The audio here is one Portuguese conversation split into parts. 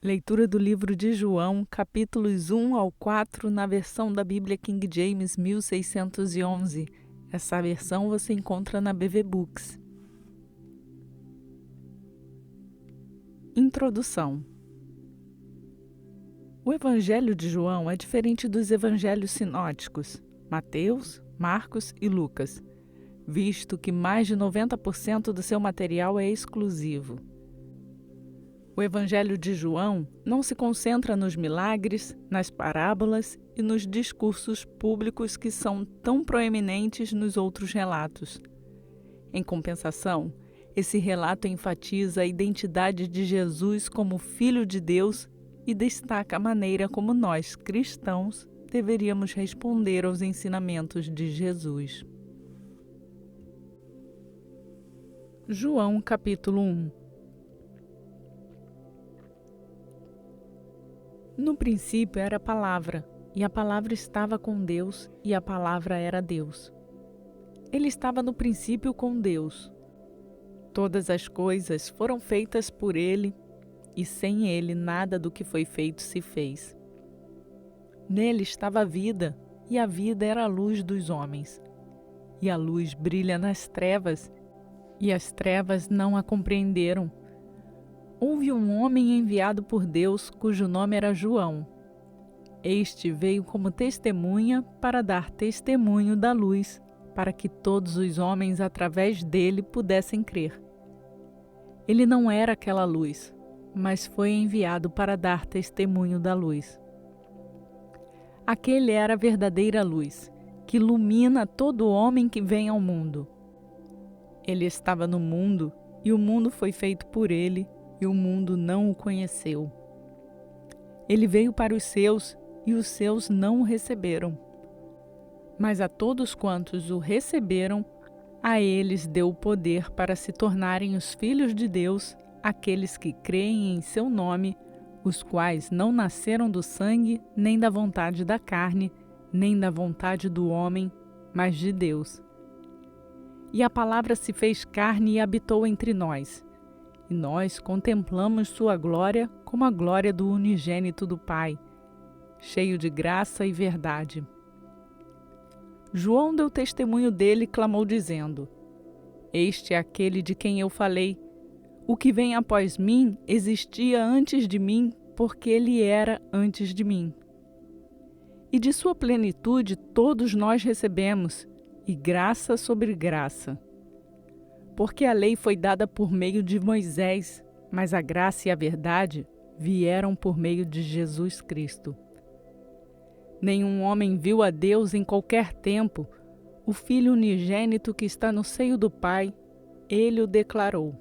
Leitura do livro de João, capítulos 1 ao 4, na versão da Bíblia King James 1611. Essa versão você encontra na BV Books. Introdução. O Evangelho de João é diferente dos evangelhos sinóticos, Mateus, Marcos e Lucas, visto que mais de 90% do seu material é exclusivo. O Evangelho de João não se concentra nos milagres, nas parábolas e nos discursos públicos que são tão proeminentes nos outros relatos. Em compensação, esse relato enfatiza a identidade de Jesus como Filho de Deus e destaca a maneira como nós, cristãos, deveríamos responder aos ensinamentos de Jesus. João, capítulo 1. No princípio era a palavra, e a palavra estava com Deus, e a palavra era Deus. Ele estava no princípio com Deus. Todas as coisas foram feitas por ele, e sem ele nada do que foi feito se fez. Nele estava a vida, e a vida era a luz dos homens. E a luz brilha nas trevas, e as trevas não a compreenderam. Houve um homem enviado por Deus, cujo nome era João. Este veio como testemunha para dar testemunho da luz, para que todos os homens através dele pudessem crer. Ele não era aquela luz, mas foi enviado para dar testemunho da luz. Aquele era a verdadeira luz, que ilumina todo homem que vem ao mundo. Ele estava no mundo, e o mundo foi feito por ele, e o mundo não o conheceu. Ele veio para os seus, e os seus não o receberam. Mas a todos quantos o receberam, a eles deu o poder para se tornarem os filhos de Deus, aqueles que creem em seu nome, os quais não nasceram do sangue, nem da vontade da carne, nem da vontade do homem, mas de Deus. E a palavra se fez carne e habitou entre nós. E nós contemplamos sua glória como a glória do unigênito do Pai, cheio de graça e verdade. João deu testemunho dele e clamou dizendo: Este é aquele de quem eu falei. O que vem após mim existia antes de mim, porque ele era antes de mim. E de sua plenitude todos nós recebemos, e graça sobre graça. Porque a lei foi dada por meio de Moisés, mas a graça e a verdade vieram por meio de Jesus Cristo. Nenhum homem viu a Deus em qualquer tempo. O Filho unigênito que está no seio do Pai, ele o declarou.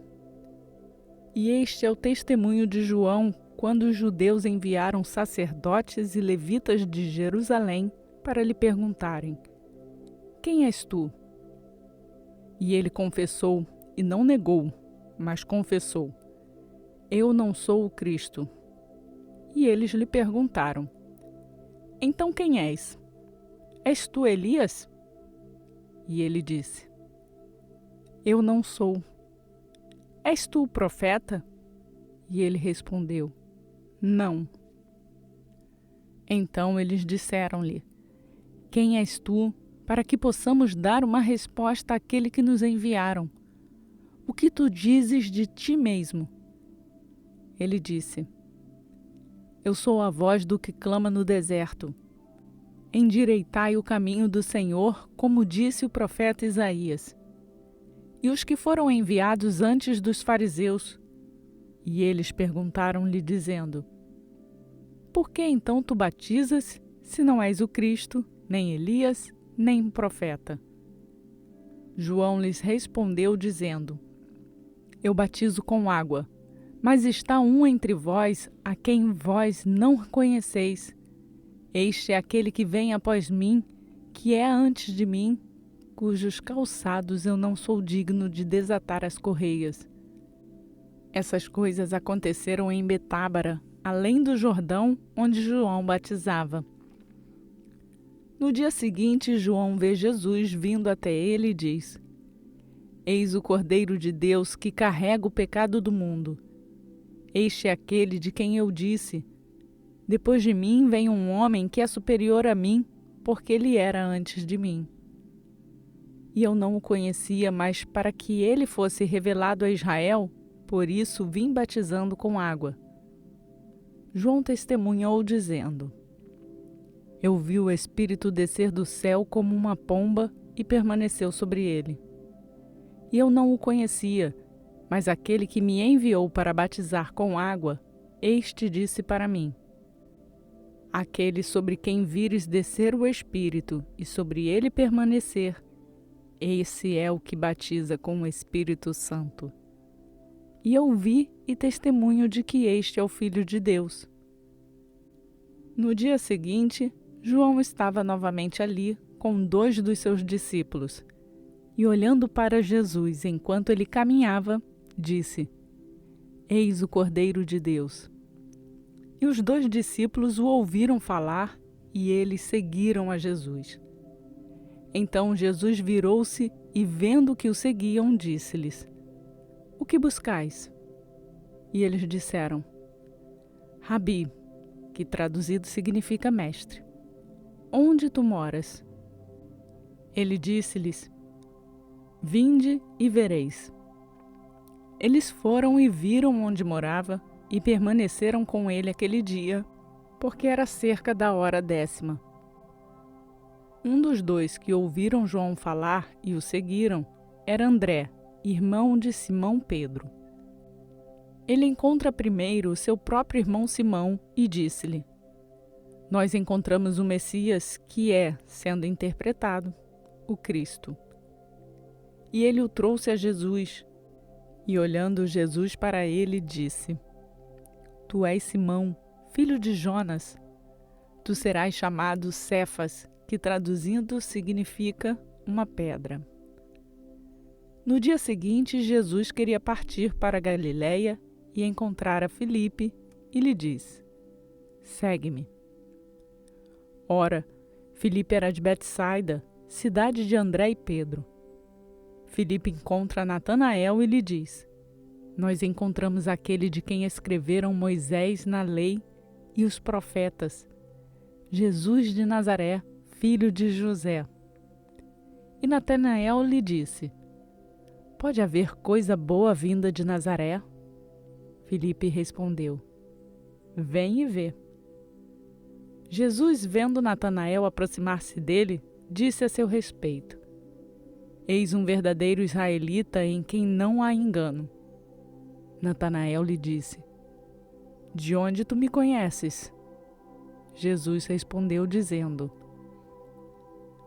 E este é o testemunho de João, quando os judeus enviaram sacerdotes e levitas de Jerusalém para lhe perguntarem: Quem és tu? E ele confessou, e não negou, mas confessou: Eu não sou o Cristo. E eles lhe perguntaram: Então quem és? És tu Elias? E ele disse: Eu não sou. És tu o profeta? E ele respondeu: Não. Então eles disseram-lhe: Quem és tu, para que possamos dar uma resposta àquele que nos enviaram? O que tu dizes de ti mesmo? Ele disse: Eu sou a voz do que clama no deserto. Endireitai o caminho do Senhor, como disse o profeta Isaías. E os que foram enviados antes dos fariseus? E eles perguntaram-lhe, dizendo: Por que então tu batizas, se não és o Cristo, nem Elias, nem profeta? João lhes respondeu, dizendo: Eu batizo com água, mas está um entre vós, a quem vós não conheceis. Este é aquele que vem após mim, que é antes de mim, cujos calçados eu não sou digno de desatar as correias. Essas coisas aconteceram em Betábara, além do Jordão, onde João batizava. No dia seguinte, João vê Jesus vindo até ele e diz: Eis o Cordeiro de Deus que carrega o pecado do mundo. Este é aquele de quem eu disse: depois de mim vem um homem que é superior a mim, porque ele era antes de mim. E eu não o conhecia, mas para que ele fosse revelado a Israel, por isso vim batizando com água. João testemunhou dizendo: eu vi o Espírito descer do céu como uma pomba e permaneceu sobre ele. E eu não o conhecia, mas aquele que me enviou para batizar com água, este disse para mim: aquele sobre quem vires descer o Espírito e sobre ele permanecer, esse é o que batiza com o Espírito Santo. E eu vi e testemunho de que este é o Filho de Deus. No dia seguinte, João estava novamente ali com 2 dos seus discípulos. E olhando para Jesus enquanto ele caminhava, disse: eis o Cordeiro de Deus. E os 2 discípulos o ouviram falar e eles seguiram a Jesus. Então Jesus virou-se e, vendo que o seguiam, disse-lhes: o que buscais? E eles disseram: Rabi, que traduzido significa mestre, onde tu moras? Ele disse-lhes: vinde e vereis. Eles foram e viram onde morava e permaneceram com ele aquele dia, porque era cerca da hora 10ª. Um dos 2 que ouviram João falar e o seguiram era André, irmão de Simão Pedro. Ele encontra primeiro o seu próprio irmão Simão e disse-lhe: nós encontramos o Messias, que é, sendo interpretado, o Cristo. E ele o trouxe a Jesus, e olhando Jesus para ele, disse: tu és Simão, filho de Jonas. Tu serás chamado Cefas, que traduzindo significa uma pedra. No dia seguinte, Jesus queria partir para Galiléia e encontrar a Filipe, e lhe disse: segue-me. Ora, Filipe era de Betsaida, cidade de André e Pedro. Filipe encontra Natanael e lhe diz: nós encontramos aquele de quem escreveram Moisés na lei e os profetas, Jesus de Nazaré, filho de José. E Natanael lhe disse: pode haver coisa boa vinda de Nazaré? Filipe respondeu: vem e vê. Jesus, vendo Natanael aproximar-se dele, disse a seu respeito: eis um verdadeiro israelita em quem não há engano. Natanael lhe disse: de onde tu me conheces? Jesus respondeu dizendo: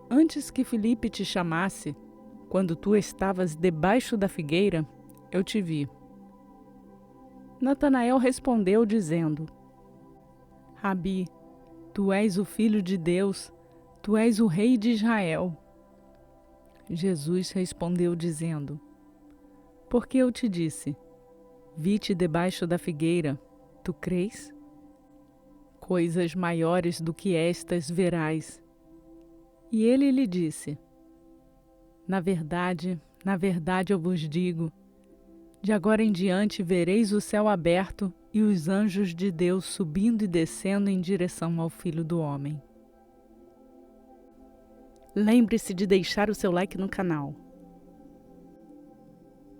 antes que Filipe te chamasse, quando tu estavas debaixo da figueira, eu te vi. Natanael respondeu dizendo: Rabi, tu és o Filho de Deus, tu és o Rei de Israel. Jesus respondeu dizendo: porque eu te disse, vi-te debaixo da figueira, tu crês? Coisas maiores do que estas verás. E ele lhe disse: na verdade eu vos digo, de agora em diante vereis o céu aberto e os anjos de Deus subindo e descendo em direção ao Filho do Homem. Lembre-se de deixar o seu like no canal.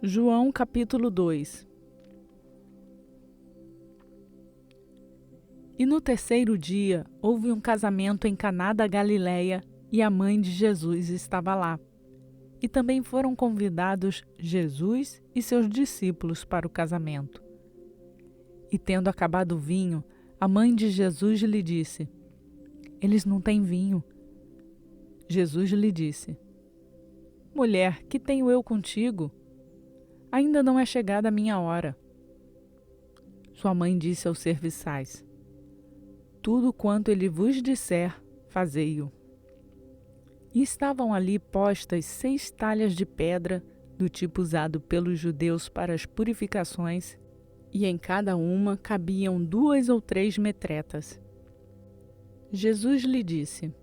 João capítulo 2. E no 3º dia houve um casamento em Caná da Galileia, e a mãe de Jesus estava lá. E também foram convidados Jesus e seus discípulos para o casamento. E tendo acabado o vinho, a mãe de Jesus lhe disse: eles não têm vinho. Jesus lhe disse: mulher, que tenho eu contigo? Ainda não é chegada a minha hora. Sua mãe disse aos serviçais: tudo quanto ele vos disser, fazei-o. E estavam ali postas 6 talhas de pedra, do tipo usado pelos judeus para as purificações, e em cada uma cabiam 2 ou 3 metretas. Jesus lhe disse: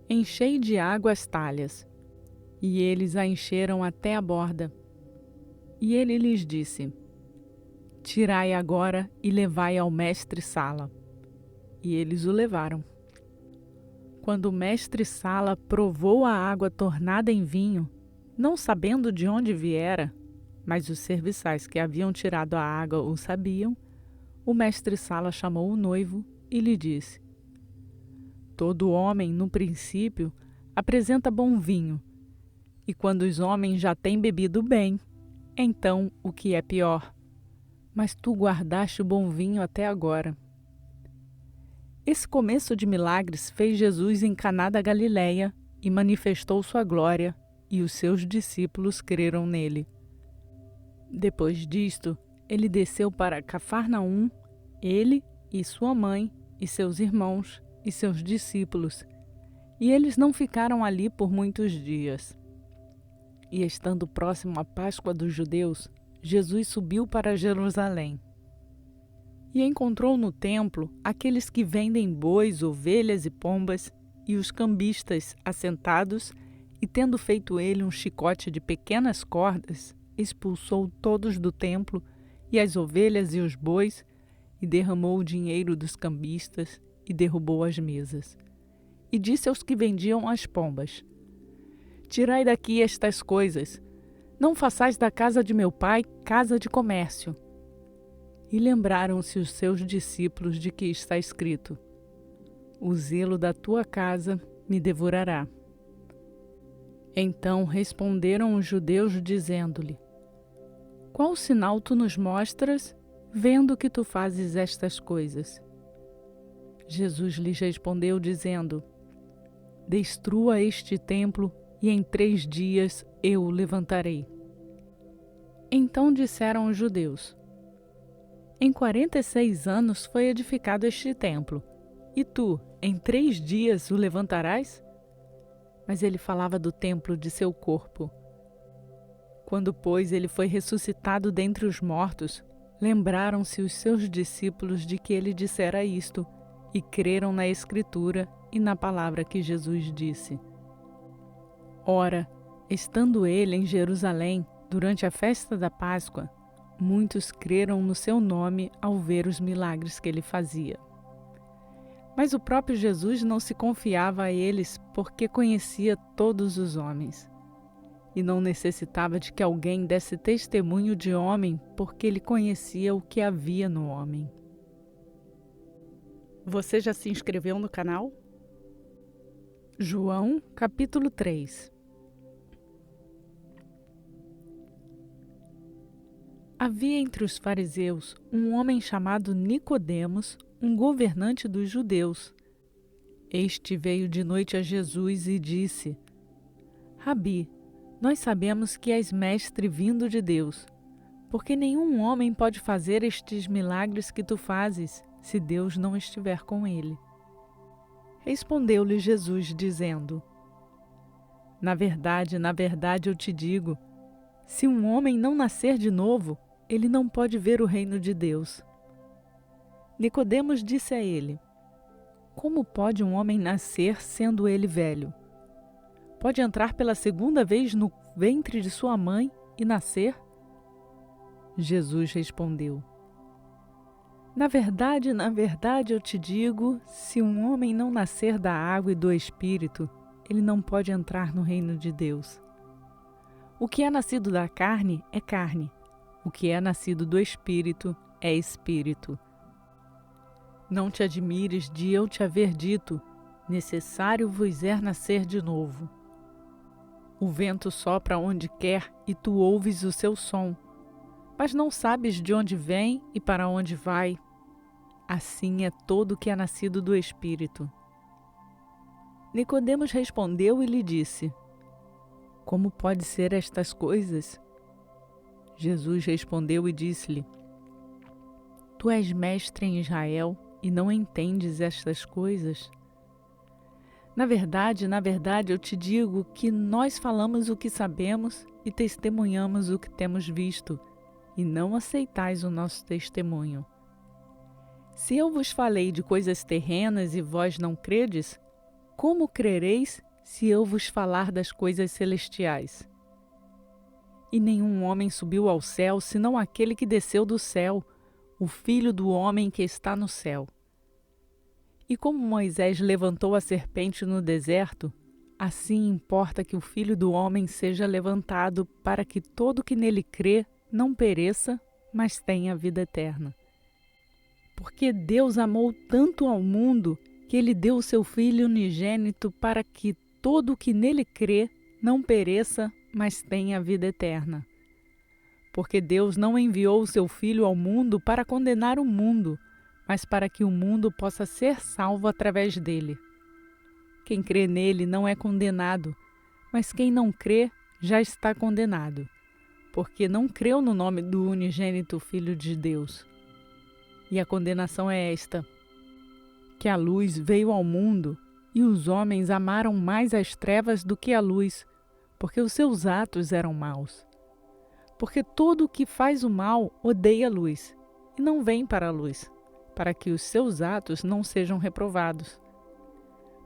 enchei de água as talhas. E eles a encheram até a borda. E ele lhes disse: Tirai agora e levai ao mestre Sala. E eles o levaram. Quando o mestre Sala provou a água tornada em vinho, não sabendo de onde viera, mas os serviçais que haviam tirado a água o sabiam, o mestre Sala chamou o noivo e lhe disse: todo homem, no princípio, apresenta bom vinho, e quando os homens já têm bebido bem, então o que é pior? Mas tu guardaste o bom vinho até agora. Esse começo de milagres fez Jesus em Caná da Galileia e manifestou sua glória, e os seus discípulos creram nele. Depois disto, ele desceu para Cafarnaum, ele e sua mãe e seus irmãos e seus discípulos, e eles não ficaram ali por muitos dias. E estando próximo à Páscoa dos judeus, Jesus subiu para Jerusalém. E encontrou no templo aqueles que vendem bois, ovelhas e pombas, e os cambistas assentados, e tendo feito ele um chicote de pequenas cordas, expulsou todos do templo, e as ovelhas e os bois, e derramou o dinheiro dos cambistas, e derrubou as mesas. E disse aos que vendiam as pombas: tirai daqui estas coisas, não façais da casa de meu pai casa de comércio. E lembraram-se os seus discípulos de que está escrito: o zelo da tua casa me devorará. Então responderam os judeus, dizendo-lhe: qual sinal tu nos mostras, vendo que tu fazes estas coisas? Jesus lhes respondeu, dizendo: destrua este templo, e em 3 dias eu o levantarei. Então disseram os judeus: em 46 anos foi edificado este templo, e tu, em 3 dias, o levantarás? Mas ele falava do templo de seu corpo. Quando, pois, ele foi ressuscitado dentre os mortos, lembraram-se os seus discípulos de que ele dissera isto, e creram na Escritura e na palavra que Jesus disse. Ora, estando ele em Jerusalém, durante a festa da Páscoa, muitos creram no seu nome ao ver os milagres que ele fazia. Mas o próprio Jesus não se confiava a eles, porque conhecia todos os homens. E não necessitava de que alguém desse testemunho de homem, porque ele conhecia o que havia no homem. Você já se inscreveu no canal? João, capítulo 3. Havia entre os fariseus um homem chamado Nicodemos, um governante dos judeus. Este veio de noite a Jesus e disse: Rabi, nós sabemos que és mestre vindo de Deus, porque nenhum homem pode fazer estes milagres que tu fazes, se Deus não estiver com ele. Respondeu-lhe Jesus, dizendo: na verdade, eu te digo, se um homem não nascer de novo, ele não pode ver o reino de Deus. Nicodemos disse a ele: como pode um homem nascer sendo ele velho? Pode entrar pela 2ª vez no ventre de sua mãe e nascer? Jesus respondeu: na verdade, eu te digo, se um homem não nascer da água e do Espírito, ele não pode entrar no reino de Deus. O que é nascido da carne é carne, o que é nascido do Espírito é Espírito. Não te admires de eu te haver dito: necessário vos é nascer de novo. O vento sopra onde quer e tu ouves o seu som, mas não sabes de onde vem e para onde vai. Assim é todo o que é nascido do Espírito. Nicodemos respondeu e lhe disse: como pode ser estas coisas? Jesus respondeu e disse-lhe: tu és mestre em Israel e não entendes estas coisas? Na verdade, eu te digo que nós falamos o que sabemos e testemunhamos o que temos visto, e não aceitais o nosso testemunho. Se eu vos falei de coisas terrenas e vós não credes, como crereis se eu vos falar das coisas celestiais? E nenhum homem subiu ao céu, senão aquele que desceu do céu, o Filho do homem que está no céu. E como Moisés levantou a serpente no deserto, assim importa que o Filho do homem seja levantado, para que todo que nele crê não pereça, mas tenha vida eterna. Porque Deus amou tanto ao mundo que ele deu o seu Filho unigênito, para que todo o que nele crê não pereça, mas tenha vida eterna. Porque Deus não enviou o seu Filho ao mundo para condenar o mundo, mas para que o mundo possa ser salvo através dele. Quem crê nele não é condenado, mas quem não crê já está condenado, porque não creu no nome do unigênito Filho de Deus. E a condenação é esta: que a luz veio ao mundo, e os homens amaram mais as trevas do que a luz, porque os seus atos eram maus. Porque todo o que faz o mal odeia a luz, e não vem para a luz, para que os seus atos não sejam reprovados.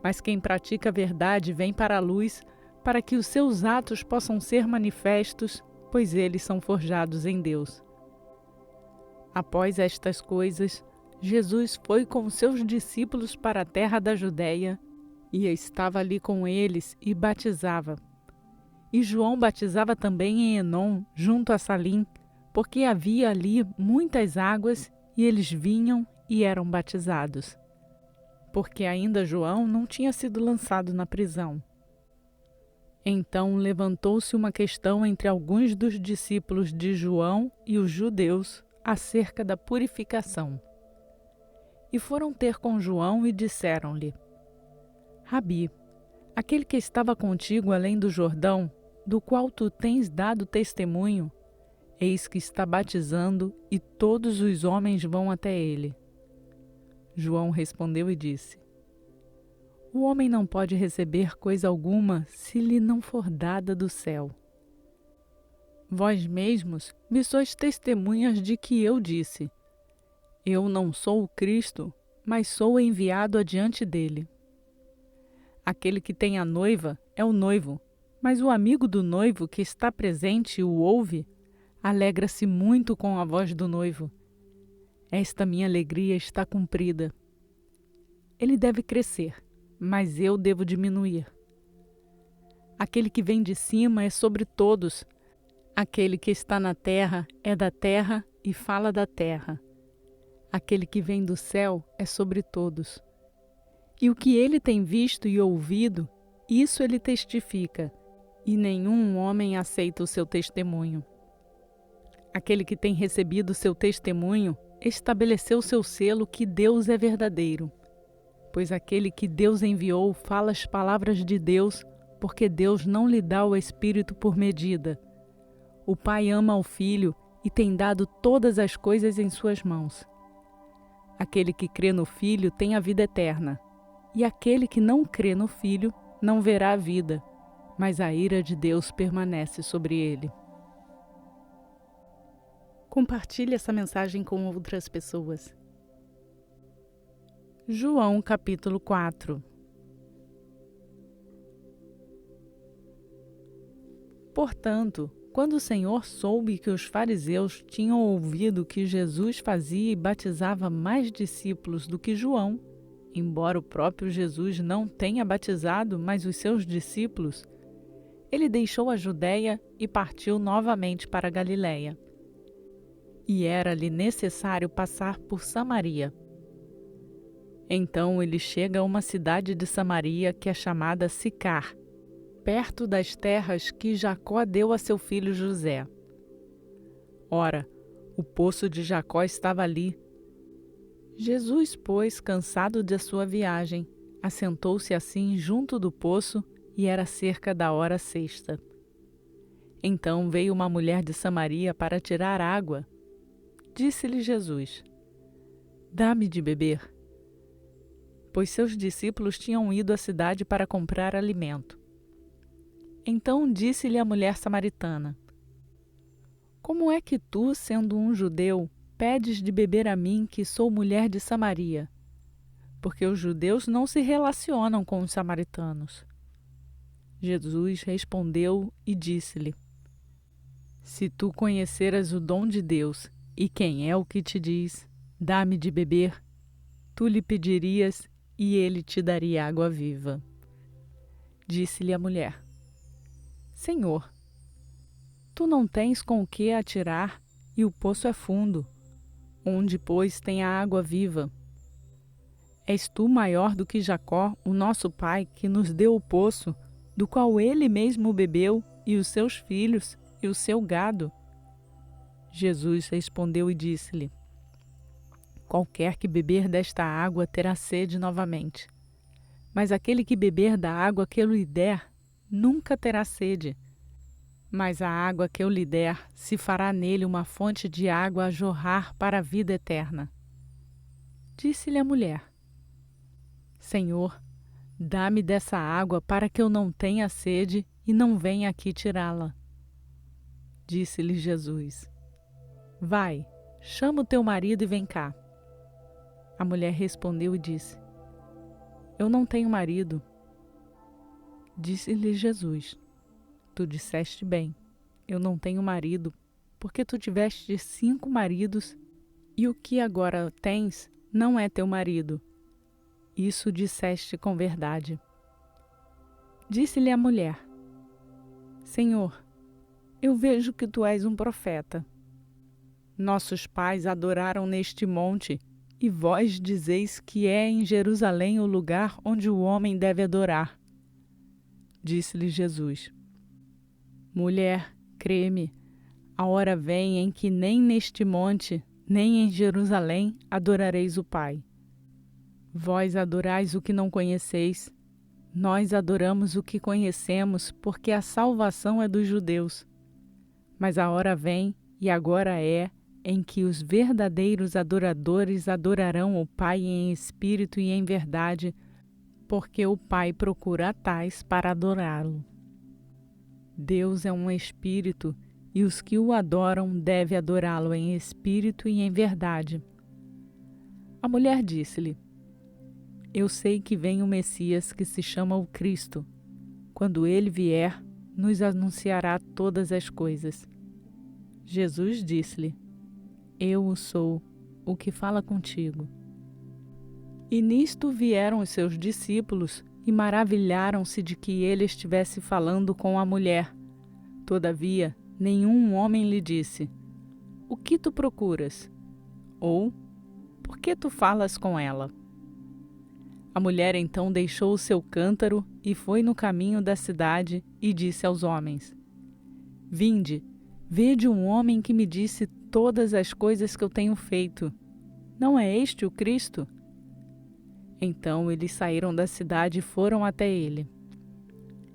Mas quem pratica a verdade vem para a luz, para que os seus atos possam ser manifestos, pois eles são forjados em Deus. Após estas coisas, Jesus foi com seus discípulos para a terra da Judéia, e estava ali com eles e batizava. E João batizava também em Enom, junto a Salim, porque havia ali muitas águas, e eles vinham e eram batizados. Porque ainda João não tinha sido lançado na prisão. Então levantou-se uma questão entre alguns dos discípulos de João e os judeus acerca da purificação. E foram ter com João e disseram-lhe: Rabi, aquele que estava contigo além do Jordão, do qual tu tens dado testemunho, eis que está batizando, e todos os homens vão até ele. João respondeu e disse: O homem não pode receber coisa alguma se lhe não for dada do céu. Vós mesmos me sois testemunhas de que eu disse: Eu não sou o Cristo, mas sou enviado adiante dele. Aquele que tem a noiva é o noivo, mas o amigo do noivo que está presente e o ouve, alegra-se muito com a voz do noivo. Esta minha alegria está cumprida. Ele deve crescer, mas eu devo diminuir. Aquele que vem de cima é sobre todos. Aquele que está na terra é da terra e fala da terra. Aquele que vem do céu é sobre todos. E o que ele tem visto e ouvido, isso ele testifica, e nenhum homem aceita o seu testemunho. Aquele que tem recebido o seu testemunho estabeleceu seu selo que Deus é verdadeiro. Pois aquele que Deus enviou fala as palavras de Deus, porque Deus não lhe dá o Espírito por medida. O Pai ama o Filho e tem dado todas as coisas em suas mãos. Aquele que crê no Filho tem a vida eterna, e aquele que não crê no Filho não verá a vida, mas a ira de Deus permanece sobre ele. Compartilhe essa mensagem com outras pessoas. João capítulo 4. Portanto, quando o Senhor soube que os fariseus tinham ouvido que Jesus fazia e batizava mais discípulos do que João, embora o próprio Jesus não tenha batizado, mas os seus discípulos, ele deixou a Judéia e partiu novamente para a Galiléia. E era-lhe necessário passar por Samaria. Então ele chega a uma cidade de Samaria que é chamada Sicar, perto das terras que Jacó deu a seu filho José. Ora, o poço de Jacó estava ali. Jesus, pois, cansado de sua viagem, assentou-se assim junto do poço, e era cerca da hora sexta. Então veio uma mulher de Samaria para tirar água. Disse-lhe Jesus: Dá-me de beber. Pois seus discípulos tinham ido à cidade para comprar alimento. Então disse-lhe a mulher samaritana: Como é que tu, sendo um judeu, pedes de beber a mim, que sou mulher de Samaria? Porque os judeus não se relacionam com os samaritanos. Jesus respondeu e disse-lhe: Se tu conheceras o dom de Deus, E quem é o que te diz: dá-me de beber? Tu lhe pedirias, e ele te daria água viva. Disse-lhe a mulher: Senhor, tu não tens com o que atirar, e o poço é fundo. Onde, pois, tem a água viva? És tu maior do que Jacó, o nosso pai, que nos deu o poço, do qual ele mesmo bebeu, e os seus filhos, e o seu gado? Jesus respondeu e disse-lhe: Qualquer que beber desta água terá sede novamente. Mas aquele que beber da água que eu lhe der, nunca terá sede. Mas a água que eu lhe der se fará nele uma fonte de água a jorrar para a vida eterna. Disse-lhe a mulher: Senhor, dá-me dessa água para que eu não tenha sede e não venha aqui tirá-la. Disse-lhe Jesus: Vai, chama o teu marido e vem cá. A mulher respondeu e disse: Eu não tenho marido. Disse-lhe Jesus: Tu disseste bem, eu não tenho marido, porque tu tiveste 5 maridos, e o que agora tens não é teu marido. Isso disseste com verdade. Disse-lhe a mulher: Senhor, eu vejo que tu és um profeta. Nossos pais adoraram neste monte, e vós dizeis que é em Jerusalém o lugar onde o homem deve adorar. Disse-lhe Jesus: Mulher, crê-me, a hora vem em que nem neste monte, nem em Jerusalém adorareis o Pai. Vós adorais o que não conheceis, nós adoramos o que conhecemos, porque a salvação é dos judeus. Mas a hora vem, e agora é, em que os verdadeiros adoradores adorarão o Pai em espírito e em verdade, porque o Pai procura tais para adorá-lo. Deus é um espírito, e os que o adoram devem adorá-lo em espírito e em verdade. A mulher disse-lhe: Eu sei que vem o Messias, que se chama o Cristo. Quando ele vier, nos anunciará todas as coisas. Jesus disse-lhe: Eu o sou, o que fala contigo. E nisto vieram os seus discípulos e maravilharam-se de que ele estivesse falando com a mulher. Todavia, nenhum homem lhe disse: O que tu procuras? Ou, por que tu falas com ela? A mulher então deixou o seu cântaro e foi no caminho da cidade e disse aos homens: Vinde, vede um homem que me disse todas as coisas que eu tenho feito. Não é este o Cristo? Então eles saíram da cidade e foram até ele.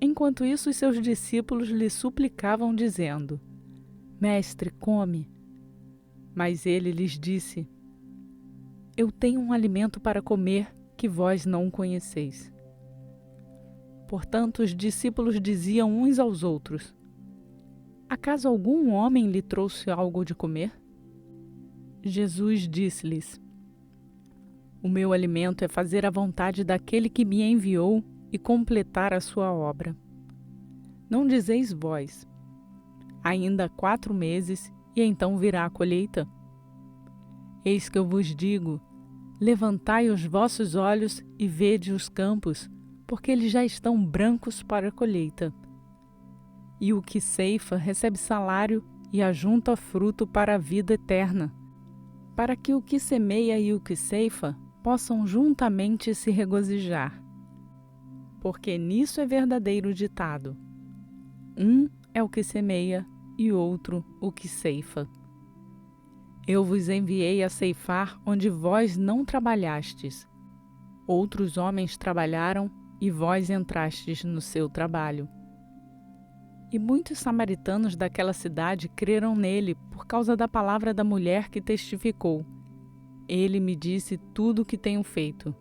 Enquanto isso, os seus discípulos lhe suplicavam, dizendo: Mestre, come. Mas ele lhes disse: Eu tenho um alimento para comer que vós não conheceis. Portanto, os discípulos diziam uns aos outros: Acaso algum homem lhe trouxe algo de comer? Jesus disse-lhes: O meu alimento é fazer a vontade daquele que me enviou e completar a sua obra. Não dizeis vós: Ainda 4 meses, e então virá a colheita? Eis que eu vos digo: levantai os vossos olhos e vede os campos, porque eles já estão brancos para a colheita. E o que ceifa recebe salário e ajunta fruto para a vida eterna, para que o que semeia e o que ceifa possam juntamente se regozijar. Porque nisso é verdadeiro o ditado: um é o que semeia e outro o que ceifa. Eu vos enviei a ceifar onde vós não trabalhastes. Outros homens trabalharam e vós entrastes no seu trabalho. E muitos samaritanos daquela cidade creram nele por causa da palavra da mulher que testificou: Ele me disse tudo o que tenho feito.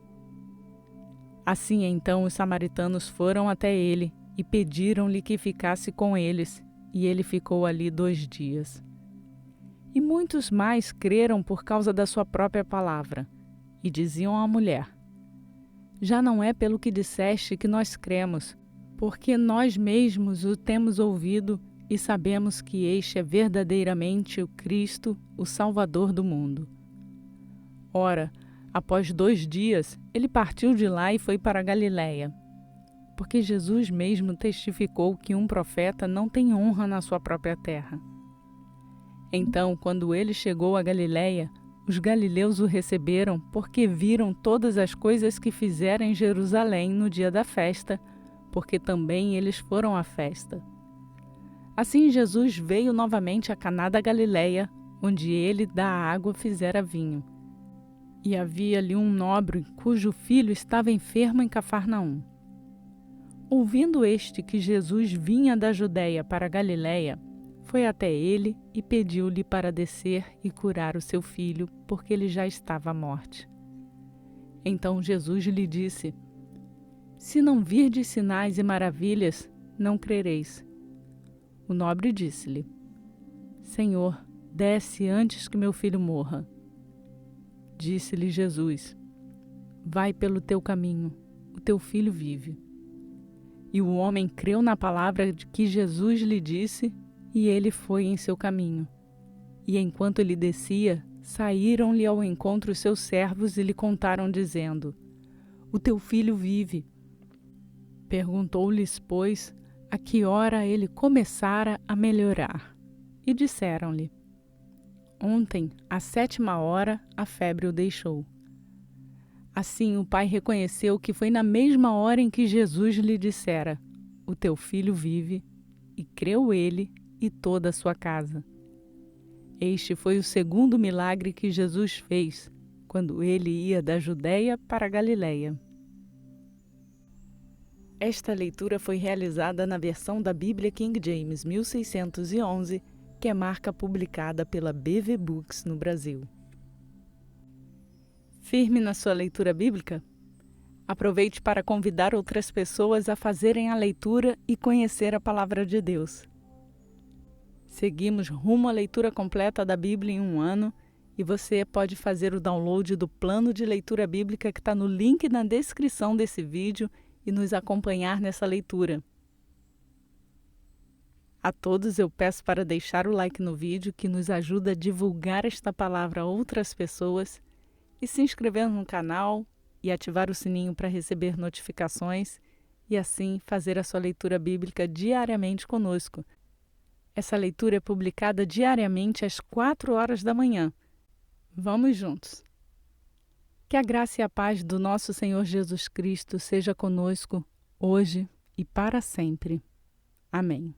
Assim então os samaritanos foram até ele e pediram-lhe que ficasse com eles, e ele ficou ali 2 dias. E muitos mais creram por causa da sua própria palavra, e diziam à mulher: Já não é pelo que disseste que nós cremos, porque nós mesmos o temos ouvido e sabemos que este é verdadeiramente o Cristo, o Salvador do mundo. Ora, após 2 dias, ele partiu de lá e foi para a Galiléia, porque Jesus mesmo testificou que um profeta não tem honra na sua própria terra. Então, quando ele chegou a Galiléia, os galileus o receberam porque viram todas as coisas que fizera em Jerusalém no dia da festa, porque também eles foram à festa. Assim Jesus veio novamente a Caná da Galiléia, onde ele da água fizera vinho. E havia ali um nobre cujo filho estava enfermo em Cafarnaum. Ouvindo este que Jesus vinha da Judéia para a Galiléia, foi até ele e pediu-lhe para descer e curar o seu filho, porque ele já estava à morte. Então Jesus lhe disse: Se não virdes sinais e maravilhas, não crereis. O nobre disse-lhe: Senhor, desce antes que meu filho morra. Disse-lhe Jesus: Vai pelo teu caminho, o teu filho vive. E o homem creu na palavra de que Jesus lhe disse, e ele foi em seu caminho. E enquanto ele descia, saíram-lhe ao encontro os seus servos e lhe contaram, dizendo: O teu filho vive. Perguntou-lhes, pois, a que hora ele começara a melhorar. E disseram-lhe: Ontem, à 7ª hora, a febre o deixou. Assim o pai reconheceu que foi na mesma hora em que Jesus lhe dissera: O teu filho vive, e creu ele e toda a sua casa. Este foi o segundo milagre que Jesus fez, quando ele ia da Judéia para a Galiléia. Esta leitura foi realizada na versão da Bíblia King James 1611, que é marca publicada pela BV Books no Brasil. Firme na sua leitura bíblica? Aproveite para convidar outras pessoas a fazerem a leitura e conhecer a Palavra de Deus. Seguimos rumo à leitura completa da Bíblia em 1 ano e você pode fazer o download do plano de leitura bíblica que está no link na descrição desse vídeo e nos acompanhar nessa leitura. A todos eu peço para deixar o like no vídeo, que nos ajuda a divulgar esta palavra a outras pessoas, e se inscrever no canal e ativar o sininho para receber notificações e assim fazer a sua leitura bíblica diariamente conosco. Essa leitura é publicada diariamente às 4 horas da manhã. Vamos juntos! Que a graça e a paz do nosso Senhor Jesus Cristo seja conosco, hoje e para sempre. Amém.